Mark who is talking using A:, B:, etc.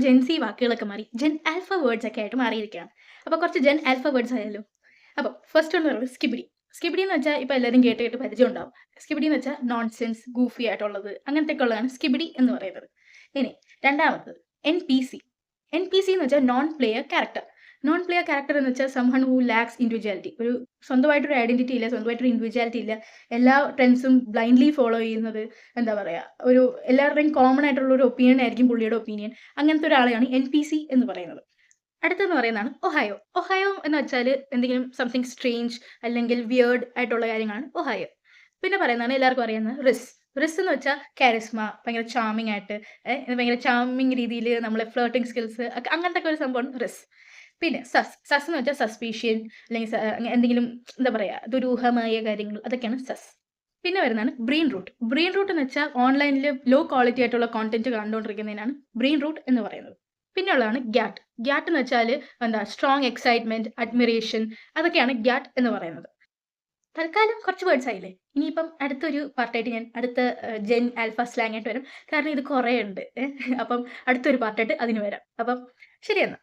A: ജെൻസി വാക്കുകളൊക്കെ മാറി gen alpha words ഒക്കെ ആയിട്ട് മാറിയിരിക്കുകയാണ്. അപ്പോൾ കുറച്ച് ജെൻ ആൽഫ വേർഡ്സ് ആയാലോ? അപ്പോൾ ഫസ്റ്റ് എന്ന് പറയുന്നത് സ്കിബിഡി. സ്കിബിഡി എന്ന് വെച്ചാൽ ഇപ്പോൾ എല്ലാവരും കേട്ട് കേട്ട് പരിചയം ഉണ്ടാവും. സ്കിബിഡി എന്ന് വെച്ചാൽ നോൺസെൻസ്, ഗൂഫി ആയിട്ടുള്ളത് അങ്ങനത്തെയൊക്കെ ഉള്ളതാണ് സ്കിബിഡി എന്ന് പറയുന്നത്. ഇനി രണ്ടാമത്തത് എൻപിസി. എൻപിസി എന്ന് വെച്ചാൽ non player character. Non player character എന്ന് വെച്ചാൽ സംവൺ ഹൂ ലാക്സ് ഇൻഡിവിജ്വാലിറ്റി. ഒരു സ്വന്തമായിട്ടൊരു ഐഡന്റിറ്റി ഇല്ല, സ്വന്തമായിട്ടൊരു ഇൻഡിവിജ്വാലിറ്റി ഇല്ല. എല്ലാ ട്രെൻഡ്സും ബ്ലൈൻഡ്ലി ഫോളോ ചെയ്യുന്നത് എന്താ പറയുക, ഒരു എല്ലാവരുടെയും കോമൺ ആയിട്ടുള്ള ഒരു ഒപ്പീനിയൻ ആയിരിക്കും പുള്ളിയുടെ ഒപ്പീനിയൻ. അങ്ങനത്തെ ഒരാളെയാണ് എൻപിസി എന്ന് പറയുന്നത്. അടുത്തെന്ന് പറയുന്നതാണ് ഒഹായോ. ഒഹായോ എന്ന് വെച്ചാൽ എന്തെങ്കിലും സംതിങ് സ്ട്രേഞ്ച് അല്ലെങ്കിൽ വിയേർഡ് ആയിട്ടുള്ള കാര്യങ്ങളാണ് ഒഹായോ. പിന്നെ പറയുന്നതാണ് എല്ലാവർക്കും അറിയുന്നത് റിസ്. റിസ് എന്ന് വെച്ചാൽ കാരിസ്മ, ഭയങ്കര ചാമിങ് ആയിട്ട് ഭയങ്കര ചാമിങ് രീതിയിൽ നമ്മളെ ഫ്ലേർട്ടിങ് സ്കിൽസ് ഒക്കെ അങ്ങനത്തെ ഒക്കെ ഒരു സംഭവമാണ് റിസ്. പിന്നെ സസ്. സസ് എന്ന് വെച്ചാൽ സസ്പീഷ്യൻ അല്ലെങ്കിൽ എന്തെങ്കിലും എന്താ പറയുക ദുരൂഹമായ കാര്യങ്ങൾ, അതൊക്കെയാണ് സസ്. പിന്നെ വരുന്നതാണ് ബ്രെയിൻ റൂട്ട്. ബ്രെയിൻ റൂട്ട് എന്ന് വെച്ചാൽ ഓൺലൈനിൽ ലോ ക്വാളിറ്റി ആയിട്ടുള്ള കോണ്ടന്റ് കണ്ടുകൊണ്ടിരിക്കുന്നതിനാണ് ബ്രെയിൻ റൂട്ട് എന്ന് പറയുന്നത്. പിന്നെ ഉള്ളതാണ് ഗ്യാറ്റ്. ഗ്യാറ്റ് എന്ന് വെച്ചാൽ എന്താ സ്ട്രോങ് എക്സൈറ്റ്മെന്റ്, അഡ്മിറേഷൻ, അതൊക്കെയാണ് ഗ്യാറ്റ് എന്ന് പറയുന്നത്. തൽക്കാലം കുറച്ച് വേർഡ്സ് ആയില്ലേ. ഇനിയിപ്പം അടുത്തൊരു പാർട്ടായിട്ട് ഞാൻ അടുത്ത ജെൻ ആൽഫ സ്ലാങ് ആയിട്ട് വരും. കാരണം ഇത് കുറേ ഉണ്ട്. അപ്പം അടുത്തൊരു പാർട്ടായിട്ട് അതിന് വരാം. അപ്പം ശരി എന്നാൽ.